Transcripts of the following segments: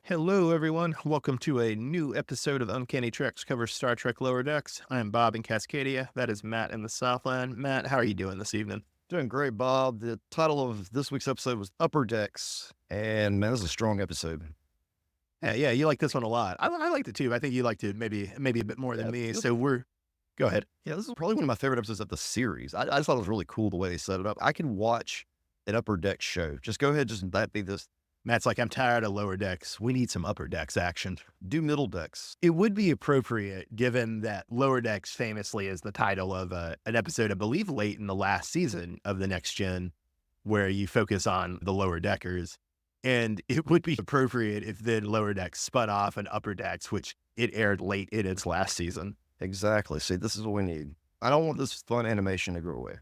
Hello, everyone. Welcome to a new episode of Uncanny Treks covers Star Trek Lower Decks. I am Bob in Cascadia. That is Matt in the Southland. Matt, how are you doing this evening? Doing great, Bob. The title of this week's episode was Upper Decks, and man, this is a strong episode. Yeah, you like this one a lot. I liked it too. I think you liked it maybe a bit more than Yeah, me. this, Go ahead. yeah, this is probably one of my favorite episodes of the series. I just thought it was really cool the way they set it up. I can watch an Upper Decks show. Just go ahead, just that be this. Matt's like, I'm tired of Lower Decks. We need some Upper Decks action. Do Middle Decks. It would be appropriate given that Lower Decks famously is the title of an episode, I believe, late in the last season of the Next Gen, where you focus on the lower deckers. And it would be appropriate if then Lower Decks spun off an Upper Decks, which it aired late in its last season. Exactly. See, this is what we need. I don't want this fun animation to go away.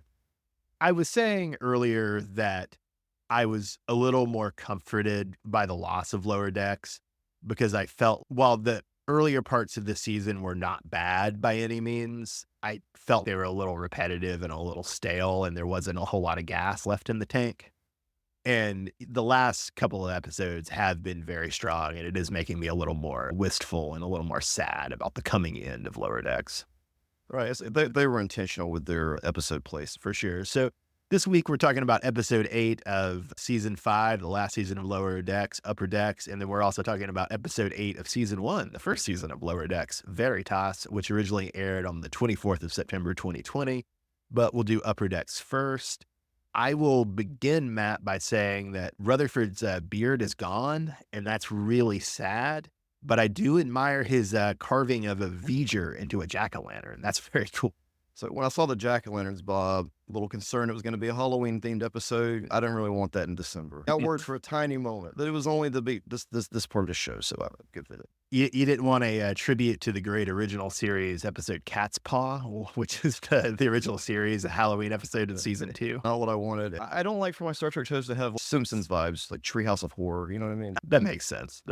I was saying earlier that I was a little more comforted by the loss of Lower Decks because I felt while the earlier parts of the season were not bad by any means, I felt they were a little repetitive and a little stale, and there wasn't a whole lot of gas left in the tank. And the last couple of episodes have been very strong, and it is making me a little more wistful and a little more sad about the coming end of Lower Decks. Right. They were intentional with their episode place. For sure. So this week we're talking about episode 8 of season 5, the last season of Lower Decks, Upper Decks, and then we're also talking about episode 8 of season 1, the first season of Lower Decks, Veritas, which originally aired on the 24th of September 2020, but we'll do Upper Decks first. I will begin, Matt, by saying that Rutherford's beard is gone, and that's really sad. But I do admire his carving of a V'ger into a jack-o'-lantern. That's very cool. So when I saw the jack-o'-lanterns, Bob, a little concerned it was going to be a Halloween-themed episode. I didn't really want that in December. I worried for a tiny moment that it was only this part of the show, so I'm good with it. You didn't want a tribute to the great original series episode Cat's Paw, which is the original series, a Halloween episode in season 2. Not what I wanted. I don't like for my Star Trek shows to have Simpsons vibes, like Treehouse of Horror. You know what I mean? That makes sense.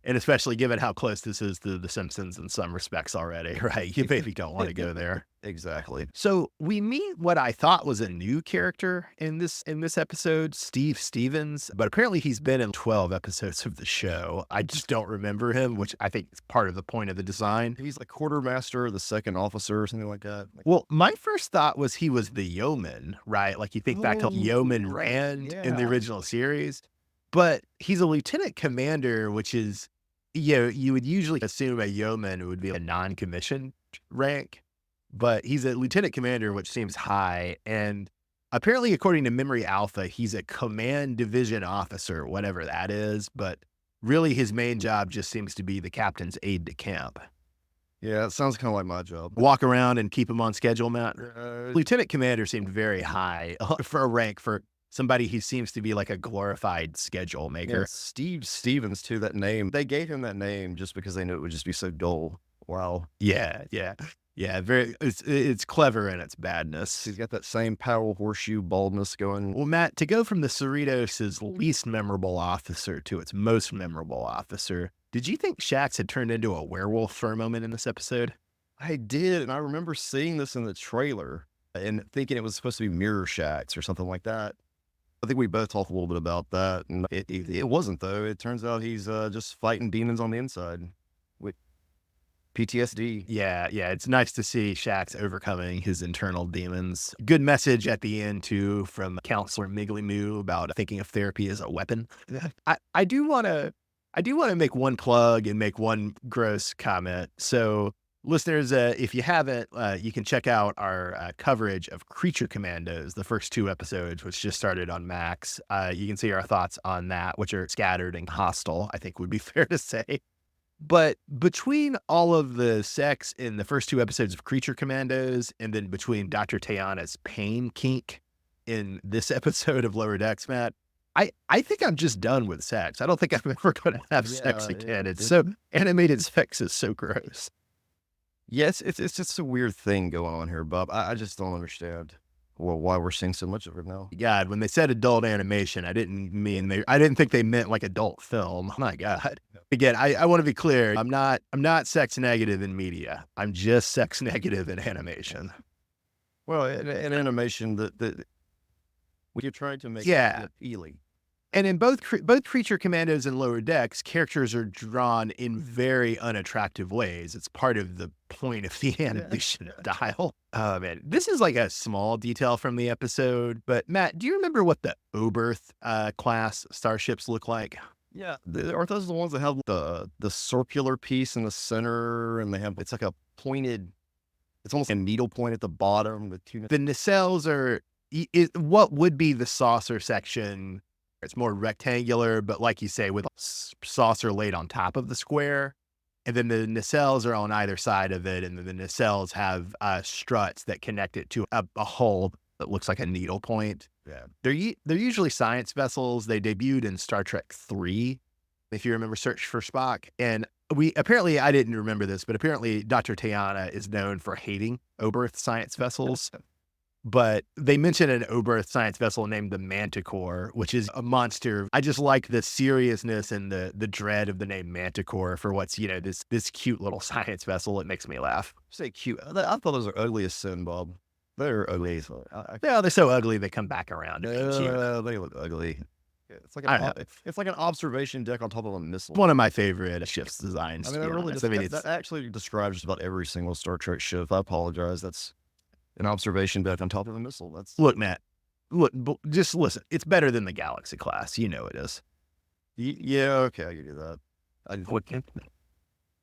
And especially given how close this is to The Simpsons in some respects already, right? You maybe don't want to go there. Exactly. So we meet what I thought was a new character in this episode, Steve Stevens, but apparently he's been in 12 episodes of the show. I just don't remember him, which I think is part of the point of the design. He's like quartermaster, the second officer, or something like that. Well, my first thought was he was the yeoman, right? Like you think back to Yeoman Rand in the original series, but he's a lieutenant commander, which is, you would usually assume a yeoman would be a non-commissioned rank, but he's a lieutenant commander, which seems high. And apparently, according to Memory Alpha, he's a command division officer, whatever that is. But really, his main job just seems to be the captain's aide de camp. Yeah, it sounds kind of like my job. Walk around and keep him on schedule, Matt. Lieutenant commander seemed very high for a rank for somebody who seems to be like a glorified schedule maker. Yeah, Steve Stevens, too, that name. They gave him that name just because they knew it would just be so dull. Wow. Yeah. Very. It's clever in its badness. He's got that same power horseshoe baldness going. Well, Matt, to go from the Cerritos' least memorable officer to its most memorable officer, did you think Shax had turned into a werewolf for a moment in this episode? I did, and I remember seeing this in the trailer and thinking it was supposed to be Mirror Shax or something like that. I think we both talked a little bit about that, and it wasn't, though. It turns out he's just fighting demons on the inside with PTSD. Yeah, it's nice to see Shax overcoming his internal demons. Good message at the end, too, from Counselor Miggly Moo about thinking of therapy as a weapon. I do want to make one plug and make one gross comment. So, listeners, if you haven't, you can check out our coverage of Creature Commandos, the first 2 episodes, which just started on Max. You can see our thoughts on that, which are scattered and hostile, I think would be fair to say. But between all of the sex in the first 2 episodes of Creature Commandos, and then between Dr. Tayana's pain kink in this episode of Lower Decks, Matt, I think I'm just done with sex. I don't think I'm ever going to have sex again. It's so animated sex is so gross. Yes, it's just a weird thing going on here, Bob. I just don't understand why we're seeing so much of it now. God, when they said adult animation, I didn't think they meant like adult film. My God. Again, I want to be clear. I'm not sex negative in media. I'm just sex negative in animation. Well, in animation, that when you're trying to make it appealing, And in both Creature Commandos and Lower Decks, characters are drawn in very unattractive ways. It's part of the point of the animation style. Oh man, this is like a small detail from the episode, but Matt, do you remember what the Oberth class starships look like? Yeah, aren't those the ones that have the circular piece in the center, and they have it's like a pointed, it's almost a needle point at the bottom with two. The nacelles are what would be the saucer section. It's more rectangular, but like you say, with saucer laid on top of the square. And then the nacelles are on either side of it. And then the nacelles have struts that connect it to a hole that looks like a needle point. Yeah. They're usually science vessels. They debuted in Star Trek 3, if you remember Search for Spock. And I didn't remember this, but apparently Dr. Tayana is known for hating Oberth science vessels. But they mention an Oberth science vessel named the Manticore, which is a monster. I just like the seriousness and the dread of the name Manticore for what's, this cute little science vessel. It makes me laugh. Say cute. I thought those are ugly as sin, Bob. They're ugly as Yeah, they're so ugly they come back around. they look ugly. Yeah, it's like an observation deck on top of a missile. One of my favorite ship's designs. I mean, that actually describes just about every single Star Trek ship. I apologize. That's an observation deck on top of a missile. Look, Matt. Just listen. It's better than the Galaxy class. You know it is. Yeah, okay, I can do that.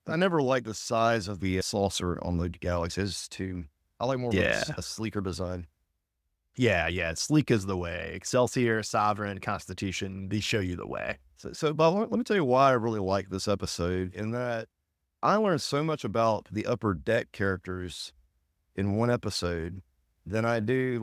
I never liked the size of the saucer on the Galaxy. It's too. I like more of a sleeker design. Yeah. Sleek is the way. Excelsior, Sovereign, Constitution, these show you the way. So Bob, let me tell you why I really like this episode, in that I learned so much about the Upper Deck characters in one episode than I do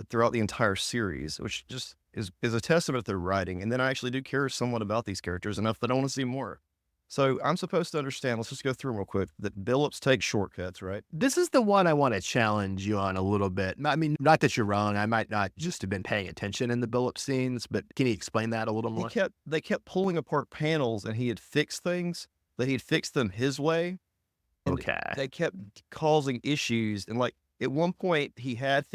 throughout the entire series, which just is a testament to their writing. And then I actually do care somewhat about these characters enough that I want to see more. So I'm supposed to understand, let's just go through them real quick, that Billups take shortcuts, right? This is the one I want to challenge you on a little bit. I mean, not that you're wrong. I might not just have been paying attention in the Billups scenes, but can you explain that a little more? They kept pulling apart panels, and he had fixed things, that he'd fixed them his way. Okay. They kept causing issues. And at one point he had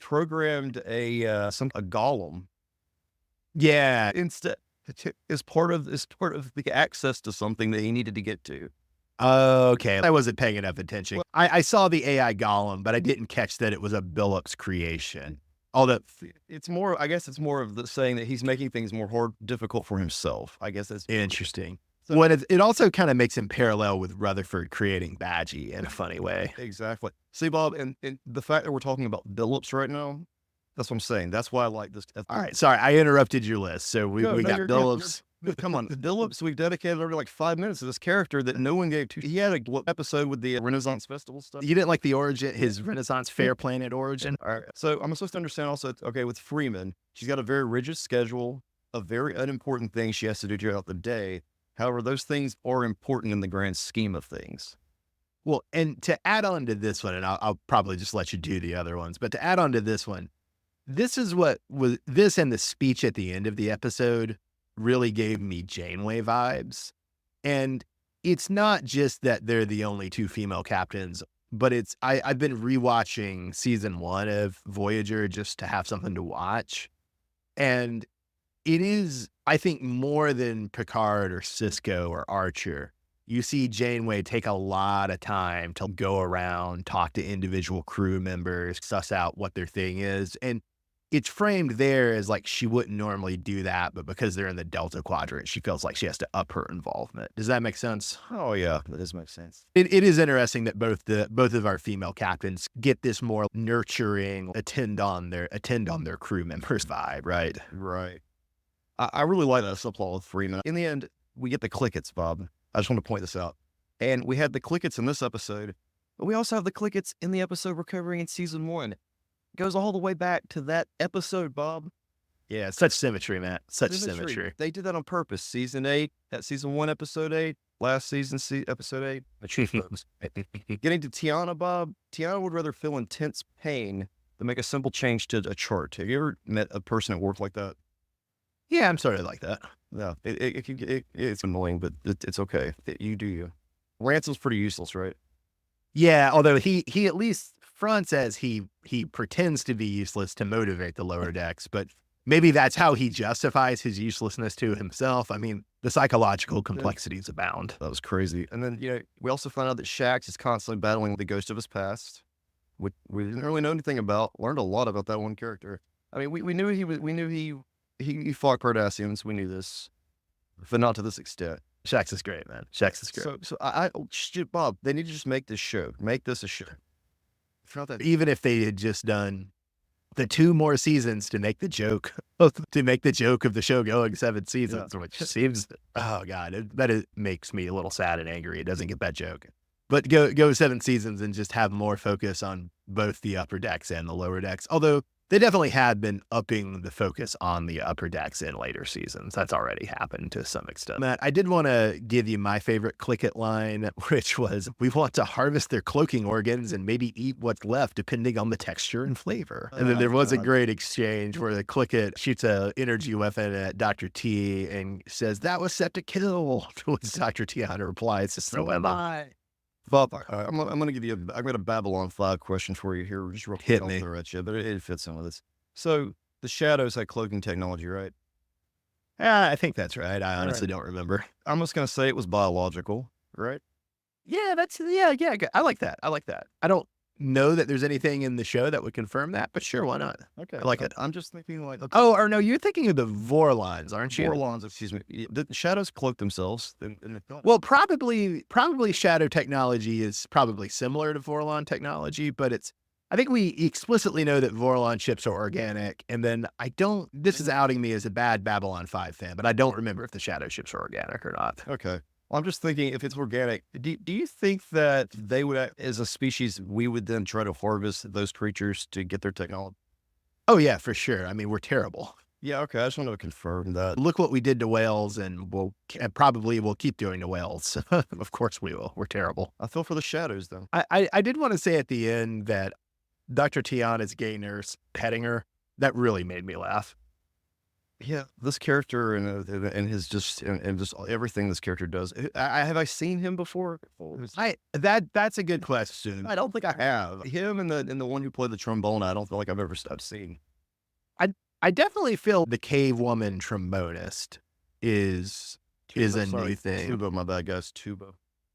programmed a golem. Yeah. Instead, as part of the access to something that he needed to get to. Okay. I wasn't paying enough attention. I saw the AI golem, but I didn't catch that it was a Billups creation. Although I guess it's more of the saying that he's making things more difficult for himself. I guess that's interesting. So, it also kind of makes him parallel with Rutherford creating Badgie in a funny way. Exactly. See, Bob, and the fact that we're talking about Billups right now, that's what I'm saying. That's why I like this. All right. Sorry, I interrupted your list. So we got Billups. Come on. Billups, we've dedicated over 5 minutes to this character that no one gave to. He had a episode with the Renaissance Festival stuff. You didn't like the origin, his Renaissance Fair Planet origin? All right. So I'm supposed to understand also, okay, with Freeman, she's got a very rigid schedule of very unimportant things she has to do throughout the day. However, those things are important in the grand scheme of things. Well, and to add on to this one, and I'll probably just let you do the other ones, but to add on to this one, this is what was this, and the speech at the end of the episode really gave me Janeway vibes. And it's not just that they're the only two female captains, but I've been rewatching season 1 of Voyager just to have something to watch. And it is, I think, more than Picard or Sisko or Archer. You see Janeway take a lot of time to go around, talk to individual crew members, suss out what their thing is. And it's framed there as she wouldn't normally do that, but because they're in the Delta Quadrant, she feels like she has to up her involvement. Does that make sense? Oh yeah, that does make sense. It is interesting that both of our female captains get this more nurturing, attend on their crew members vibe, right? Right. I really like that subplot with Freeman. In the end, we get the Clickets, Bob. I just want to point this out. And we had the Clickets in this episode, but we also have the Clickets in the episode we're covering in season 1. It goes all the way back to that episode, Bob. Yeah, such symmetry, Matt. Such symmetry. They did that on purpose. Season 8, that season 1, episode 8, last season, episode 8. Getting to Tiana, Bob, Tiana would rather feel intense pain than make a simple change to a chart. Have you ever met a person at work like that? Yeah, I'm sort of like that. Yeah, it's annoying, but it's okay. You do you. Ransom's pretty useless, right? Yeah, although he at least fronts as he pretends to be useless to motivate the lower decks, but maybe that's how he justifies his uselessness to himself. I mean, the psychological complexities abound. That was crazy. And then, we also found out that Shax is constantly battling the ghost of his past, which we didn't really know anything about. Learned a lot about that one character. I mean, we knew he fought Cardassians. We knew this, but not to this extent. Shax is great, man. Shax is great. So Bob, they need to just make this show. Make this a show. Even if they had just done the 2 more seasons to make the joke of the show going 7 seasons, which seems, oh God, makes me a little sad and angry. It doesn't get that joke. But go 7 seasons and just have more focus on both the upper decks and the lower decks. Although they definitely had been upping the focus on the upper decks in later seasons. That's already happened to some extent. Matt, I did want to give you my favorite Click It line, which was, we want to harvest their cloaking organs and maybe eat what's left depending on the texture and flavor. And then there was a great exchange where the Click It shoots a energy weapon at Dr. T and says, that was set to kill. To which Dr. Tiana replies, so am I. Bob, I'm going to give you I'm going to Babylon 5 question for you here. Just real quick. Hit me. At you, but it fits in with this. So the Shadows had cloaking technology, right? Yeah, I think that's right. I honestly don't remember. I'm just going to say it was biological, right? Yeah, yeah. I like that. I don't know that there's anything in the show that would confirm that, but sure, why not? Okay. I like it. I'm just thinking like... Okay. Oh, or no, you're thinking of the Vorlons, aren't you? Vorlons, excuse me. The Shadows cloak themselves. Well, probably Shadow technology is probably similar to Vorlon technology, but I think we explicitly know that Vorlon ships are organic, and then this is outing me as a bad Babylon 5 fan, but I don't remember if the Shadow ships are organic or not. Okay. Well, I'm just thinking, if it's organic, do you think that they would, as a species, we would then try to harvest those creatures to get their technology? Oh, yeah, for sure. I mean, we're terrible. Yeah, okay. I just want to confirm that. Look what we did to whales, and we'll keep doing to whales. Of course we will. We're terrible. I feel for the Shadows, though. I did want to say at the end that Dr. Tiana's gay nurse petting her, that really made me laugh. Yeah, this character and his just everything this character does. Have I seen him before? That's a good question. I don't think I have. Him and the one who played the trombone, I don't feel like I've seen. I definitely feel the cave woman trombonist is a new thing. Tuba, my bad guys, tuba.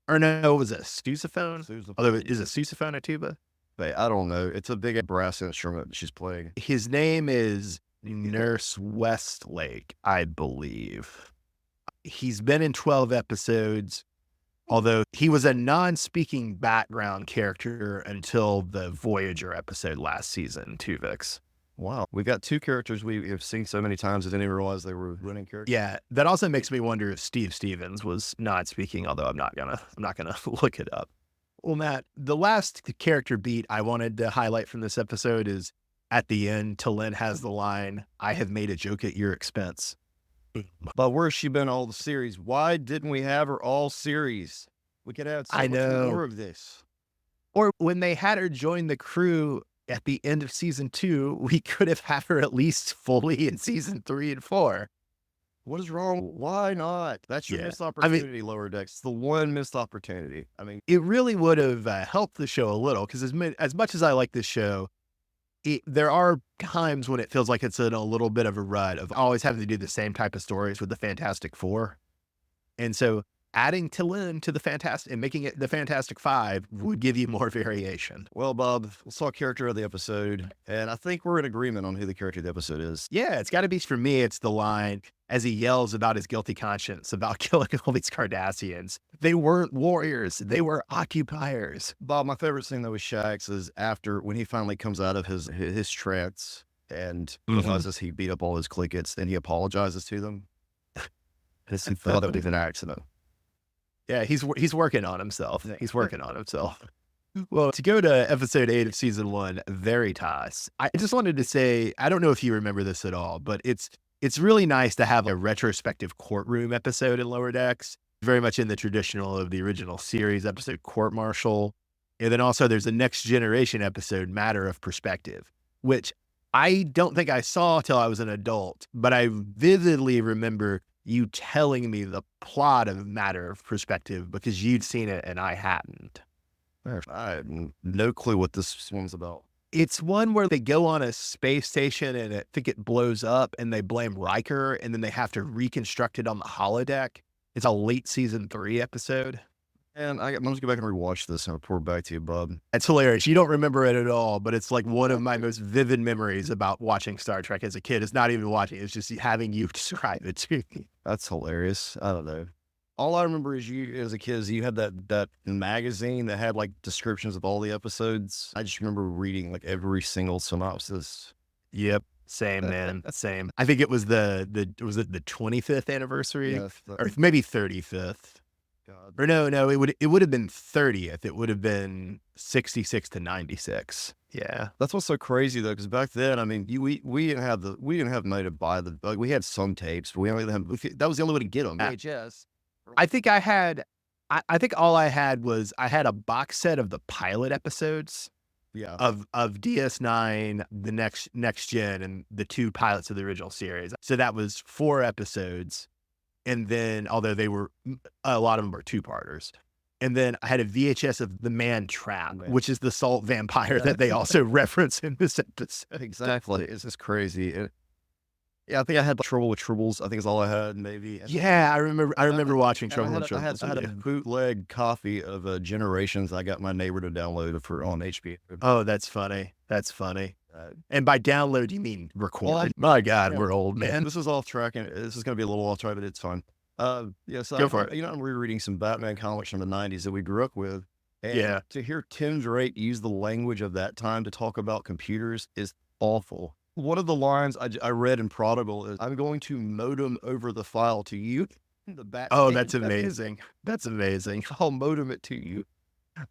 Or no, was it sousaphone? Although, is a sousaphone a tuba? I don't know. It's a big brass instrument that she's playing. His name is Nurse Westlake, I believe. He's been in 12 episodes, although he was a non-speaking background character until the Voyager episode last season, Tuvix. Wow. We've got 2 characters we have seen so many times I didn't even realize they were running characters. Yeah, that also makes me wonder if Steve Stevens was not speaking, although I'm not gonna look it up. Well, Matt, the last character beat I wanted to highlight from this episode is at the end, T'Lyn has the line, "I have made a joke at your expense." But where's she been all the series? Why didn't we have her all series? We could have so much more of this. Or when they had her join the crew at the end of season 2, we could have had her at least fully in season 3 and 4. What is wrong? Why not? That's your missed opportunity, Lower Decks. It's the one missed opportunity. I mean, it really would have helped the show a little, because as much as I like this show, there are times when it feels like it's in a little bit of a rut of always having to do the same type of stories with the Fantastic Four. And so adding T'Lyn to the Fantastic and making it the Fantastic Five would give you more variation. Well, Bob, let's talk character of the episode. And I think we're in agreement on who the character of the episode is. Yeah, it's got to be, for me, it's the line as he yells about his guilty conscience about killing all these Cardassians. They weren't warriors. They were occupiers. Bob, my favorite scene, though, with Shax is when he finally comes out of his trance and realizes he beat up all his clickets, and he apologizes to them. He thought it was an accident. Yeah, he's working on himself. He's working on himself. Well, to go to episode 8 of season 1, Veritas, I just wanted to say, I don't know if you remember this at all, but it's really nice to have a retrospective courtroom episode in Lower Decks, very much in the traditional of the original series episode, Court Martial. And then also there's a Next Generation episode, Matter of Perspective, which I don't think I saw till I was an adult, but I vividly remember you telling me the plot of Matter of Perspective because you'd seen it and I hadn't. I have no clue what this one's about. It's one where they go on a space station and I think it blows up and they blame Riker and then they have to reconstruct it on the holodeck. It's a late season 3 episode. And I'm just go back and rewatch this and report back to you, bub. It's hilarious. You don't remember it at all, but it's like one of my most vivid memories about watching Star Trek as a kid. It's not even watching, it's just having you describe it to me. That's hilarious. I don't know. All I remember is you as a kid is you had that magazine that had like descriptions of all the episodes. I just remember reading like every single synopsis. Yep. Same, man. Same. I think it was was it the 25th anniversary? Yeah, Or maybe 35th. God. Or no, it would have been 30th. It would have been 66 to 96. Yeah. That's what's so crazy though, because back then, I mean, we didn't have money to buy like we had some tapes, but we only had that was the only way to get them. VHS. I think I think all I had was I had a box set of the pilot episodes Yeah. of DS9, the next gen, and the 2 pilots of the original series. So that was 4 episodes. And then, although a lot of them were 2-parters. And then I had a VHS of The Man Trap, which is the salt vampire that they also reference in this episode. Exactly. It's just crazy. Yeah, I think I had Trouble with Tribbles. I think is all I had, maybe. Yeah, I remember watching Trouble with Tribbles. I had a bootleg copy of Generations. I got my neighbor to download on HBO. Oh, that's funny. That's funny. And by download, you mean record? My God, we're old, man. This is off track, and this is going to be a little off track, but it's fun. Yeah, so Go for it. You know, I'm rereading some Batman comics from the '90s that we grew up with. And Yeah. to hear Tim Drake use the language of that time to talk about computers is awful. One of the lines I read in Prodigal is, "I'm going to modem over the file to you." The Bat. Oh, that's amazing. That's amazing. I'll modem it to you.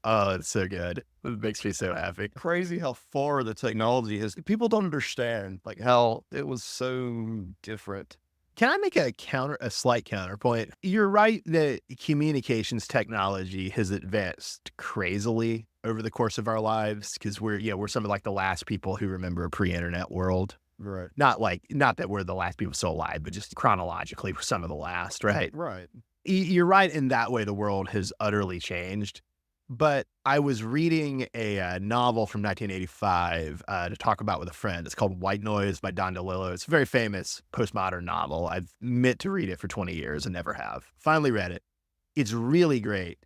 Oh, it's so good. It makes me so happy. Crazy how far the technology is. People don't understand like how it was so different. Can I make a slight counterpoint? You're right that communications technology has advanced crazily over the course of our lives because we're some of like the last people who remember a pre-internet world. Right. Not that we're the last people still alive, but just chronologically we're some of the last, right? Right. You're right in that way. The world has utterly changed. But I was reading a novel from 1985 to talk about with a friend. It's called White Noise by Don DeLillo. It's a very famous postmodern novel. I've meant to read it for 20 years and never have. Finally read it. It's really great.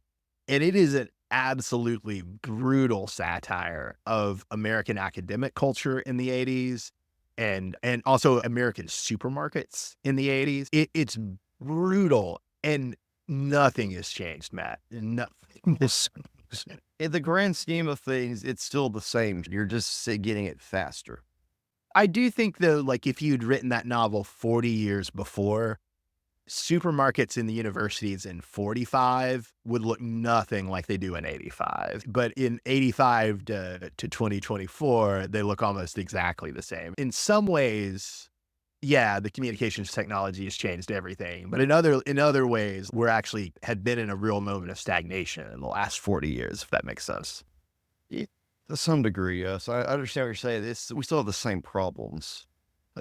And it is an absolutely brutal satire of American academic culture in the 80s and also American supermarkets in the 80s. It's brutal and nothing has changed, Matt. Nothing. In the grand scheme of things, it's still the same. You're just getting it faster. I do think, though, like if you'd written that novel 40 years before, supermarkets in the universities in 45 would look nothing like they do in 85. But in 85 to 2024, they look almost exactly the same. In some ways, yeah, the communications technology has changed everything. But in other ways, we're actually had been in a real moment of stagnation in the last 40 years, if that makes sense. To some degree, yes. I understand what you're saying. We still have the same problems,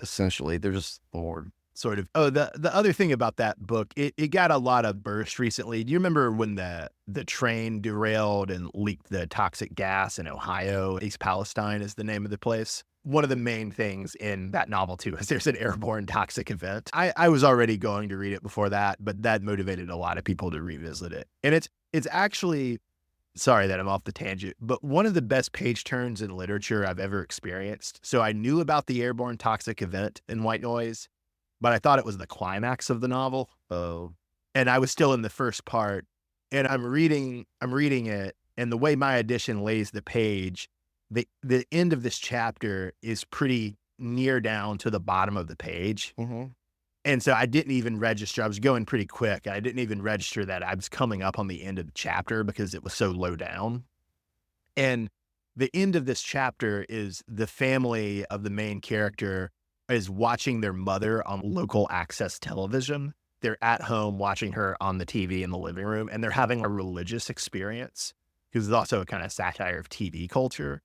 essentially. They're just more sort of. Oh, the other thing about that book, it got a lot of burst recently. Do you remember when the train derailed and leaked the toxic gas in Ohio? East Palestine is the name of the place. One of the main things in that novel, too, is there's an airborne toxic event. I was already going to read it before that, but that motivated a lot of people to revisit it. And it's actually, sorry that I'm off the tangent, but one of the best page turns in literature I've ever experienced. So I knew about the airborne toxic event in White Noise, but I thought it was the climax of the novel. Oh. And I was still in the first part, and I'm reading it, and the way my edition lays the page, the end of this chapter is pretty near down to the bottom of the page. Mm-hmm. And so I didn't even register. I was going pretty quick. I didn't even register that I was coming up on the end of the chapter because it was so low down. And the end of this chapter is the family of the main character is watching their mother on local access television. They're at home watching her on the TV in the living room, and they're having a religious experience because it's also a kind of satire of TV culture.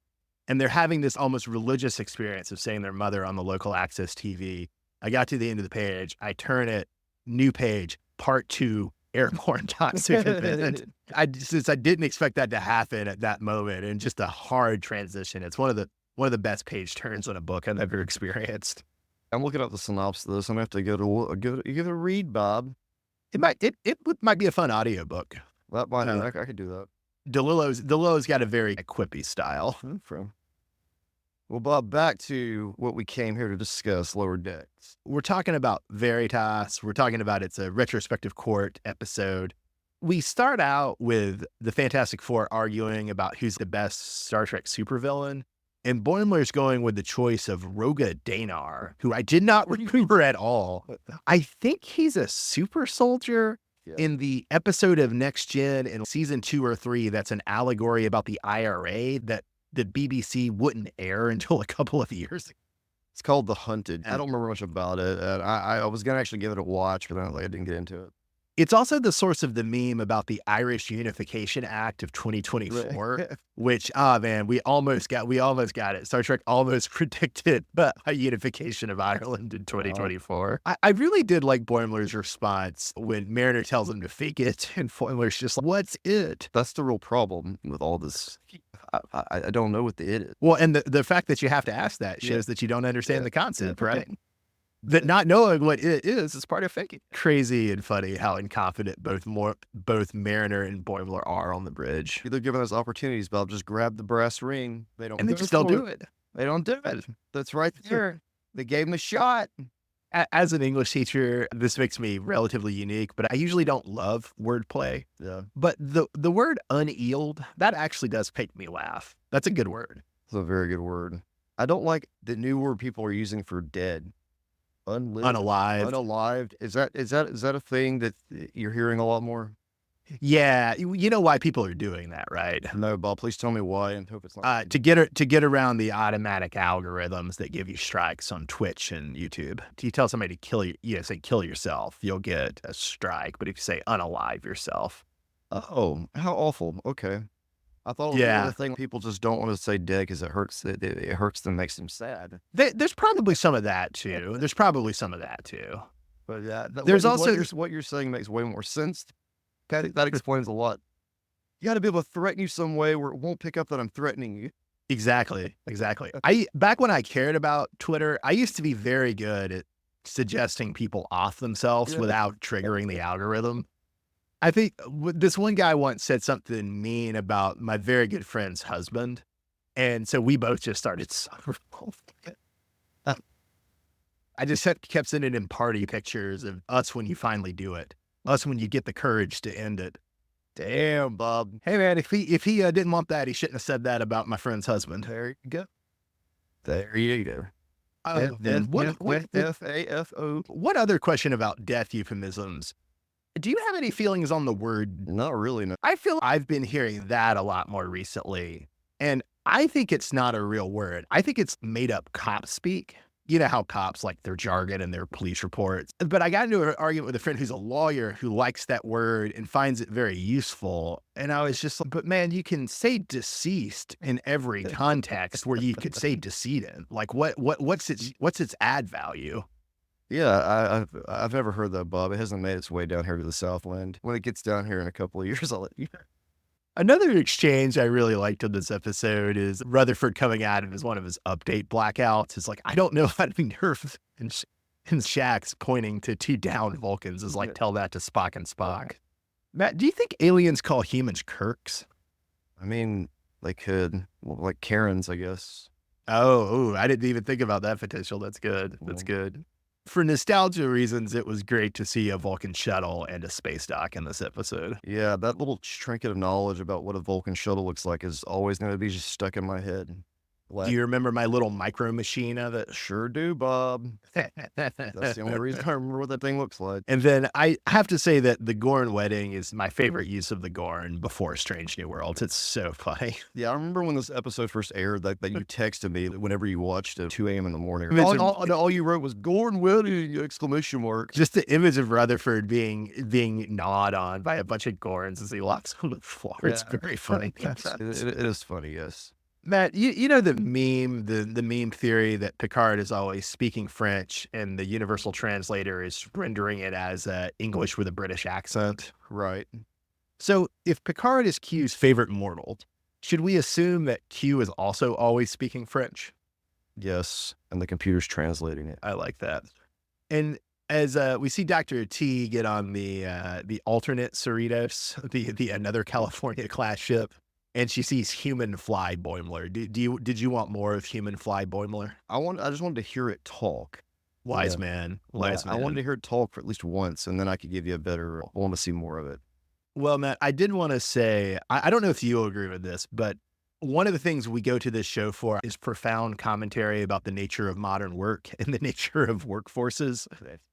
And they're having this almost religious experience of seeing their mother on the local access TV. I got to the end of the page. I turn it, new page, part 2, airborne toxic event. I didn't expect that to happen at that moment, and just a hard transition. It's one of one of the best page turns on a book I've ever experienced. I'm looking at the synopsis of this. I'm gonna have to give it a read, Bob. It might be a fun audiobook. That might I could do that. DeLillo's got a very quippy style. From. Well, Bob, back to what we came here to discuss, Lower Decks. We're talking about Veritas. We're talking about it's a retrospective court episode. We start out with the Fantastic Four arguing about who's the best Star Trek supervillain. And Boimler's going with the choice of Roga Danar, who I did not remember at all. I think he's a super soldier. Yeah. In the episode of Next Gen in season 2 or 3, that's an allegory about the IRA that the BBC wouldn't air until a couple of years ago. It's called The Hunted. I don't remember much about it. I was going to actually give it a watch, but then I didn't get into it. It's also the source of the meme about the Irish Unification Act of 2024, which, we almost got it. Star Trek almost predicted a unification of Ireland in 2024. I really did like Boimler's response when Mariner tells him to fake it, and Boimler's just like, what's it? That's the real problem with all this. I don't know what the it is. Well, and the fact that you have to ask that shows that you don't understand the concept, right? That not knowing what it is part of faking. Crazy and funny how incompetent both Mariner and Boimler are on the bridge. They're given those opportunities, Bob. Just grab the brass ring. They just don't do it. They don't do it. That's right there. They gave him a shot. As an English teacher, this makes me relatively unique, but I usually don't love wordplay. Yeah. But the word uneeled, that actually does make me laugh. That's a good word. It's a very good word. I don't like the new word people are using for dead. Unalived. Is that a thing that you're hearing a lot more? Yeah, you know why people are doing that, right? No, Bob. Please tell me why, and hope it's not to get around the automatic algorithms that give you strikes on Twitch and YouTube. If you tell somebody to say kill yourself, you'll get a strike. But if you say unalive yourself, oh, how awful. Okay, I thought it was the thing people just don't want to say dead because it hurts. It hurts them, makes them sad. There's probably some of that too. But yeah, there's also what you're saying makes way more sense. That explains a lot. You got to be able to threaten you some way where it won't pick up that I'm threatening you. Exactly. Back when I cared about Twitter, I used to be very good at suggesting people off themselves without triggering the algorithm. I think this one guy once said something mean about my very good friend's husband. And so we both just started. I just kept sending him party pictures of us when you finally do it. Us when you get the courage to end it. Damn, Bob. Hey, man, if he didn't want that, he shouldn't have said that about my friend's husband. There you go. There you go. F-A-F-O. What other question about death euphemisms? Do you have any feelings on the word? Not really, no. I feel I've been hearing that a lot more recently. And I think it's not a real word. I think it's made up cop speak. You know how cops like their jargon and their police reports. But I got into an argument with a friend who's a lawyer who likes that word and finds it very useful. And I was just like, but man, you can say deceased in every context where you could say decedent. Like what's its add value? Yeah, I've never heard that, Bob. It hasn't made its way down here to the Southland. When it gets down here in a couple of years, I'll let you know. Another exchange I really liked in this episode is Rutherford coming at him as one of his update blackouts. It's like, I don't know how to be nervous. And Shax's pointing to 2 down Vulcans is like, tell that to Spock and Spock. Matt, do you think aliens call humans Kirks? I mean, they could. Well, like Karens, I guess. Oh, I didn't even think about that potential. That's good. That's good. For nostalgia reasons, it was great to see a Vulcan shuttle and a space dock in this episode. Yeah, that little trinket of knowledge about what a Vulcan shuttle looks like is always going to be just stuck in my head. Do you remember my little micro machine of it? Sure do, Bob. That's the only reason I remember what that thing looks like. And then I have to say that the Gorn wedding is my favorite use of the Gorn before Strange New Worlds. It's so funny. Yeah, I remember when this episode first aired that you texted me whenever you watched it at 2 a.m. in the morning. All you wrote was Gorn wedding! ! Just the image of Rutherford being gnawed on by a bunch of Gorns as he walks on the floor. Yeah. It's very funny. It is funny, yes. Matt, you know the meme theory that Picard is always speaking French and the universal translator is rendering it as English with a British accent. Right. So if Picard is Q's favorite mortal, Should we assume that Q is also always speaking French? Yes, and the computer's translating it. I like that. And as we see Dr. T get on the alternate Cerritos, the another California class ship, and she sees human fly Boimler. Did you want more of human fly Boimler? I just wanted to hear it talk. Yeah. Wise man, Yeah, wise I wanted man. to hear it talk for at least once, and then I could give you a better I want to see more of it. Well, Matt, I did want to say, I don't know if you'll agree with this, but one of the things we go to this show for is profound commentary about the nature of modern work and the nature of workforces.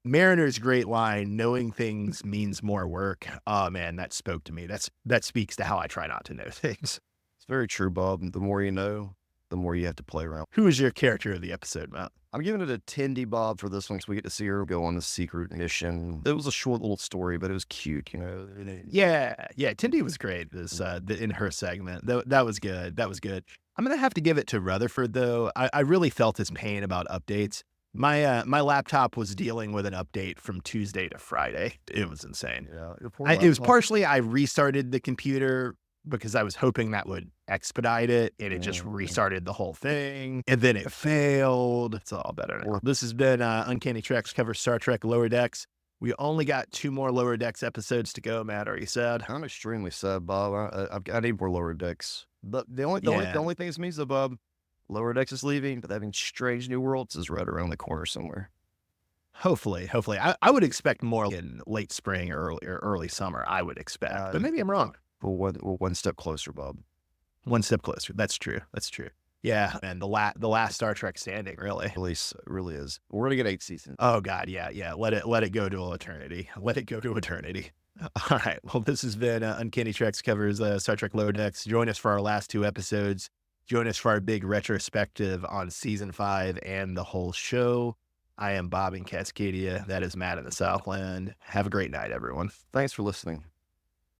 Mariner's great line, knowing things means more work. Oh man, that spoke to me. That speaks to how I try not to know things. It's very true, Bob. The more you know, the more you have to play around. Who is your character of the episode, Matt? I'm giving it a 10D Bob for this one because we get to see her go on the secret mission. It was a short little story, but it was cute, you know. Yeah, Tindy was great this in her segment. That was good. That was good. I'm gonna have to give it to Rutherford though. I really felt his pain about updates. My laptop was dealing with an update from Tuesday to Friday. It was insane. Yeah, the poor It was laptop. partially I restarted the computer because I was hoping that would expedite it, and it just Mhm. restarted the whole thing, and then it failed. It's all better now. This has been Uncanny Treks cover Star Trek Lower Decks. We only got 2 more Lower Decks episodes to go, Matt. Are you sad? I'm extremely sad, Bob. I need more lower decks. But the only thing that means though, Bob, lower decks is leaving, but that means Strange New Worlds is right around the corner somewhere. Hopefully. I would expect more in late spring or early summer, I would expect, but maybe I'm wrong. We're one step closer, Bob. One step closer. That's true. That's true. Yeah, and the last Star Trek standing, really. Really is. We're gonna get 8 seasons. Oh god, yeah. Let it go to eternity. Let it go to eternity. All right. Well, this has been Uncanny Treks covers Star Trek Lower Decks. Join us for our last 2 episodes. Join us for our big retrospective on season 5 and the whole show. I am Bob in Cascadia. That is Matt in the Southland. Have a great night, everyone. Thanks for listening.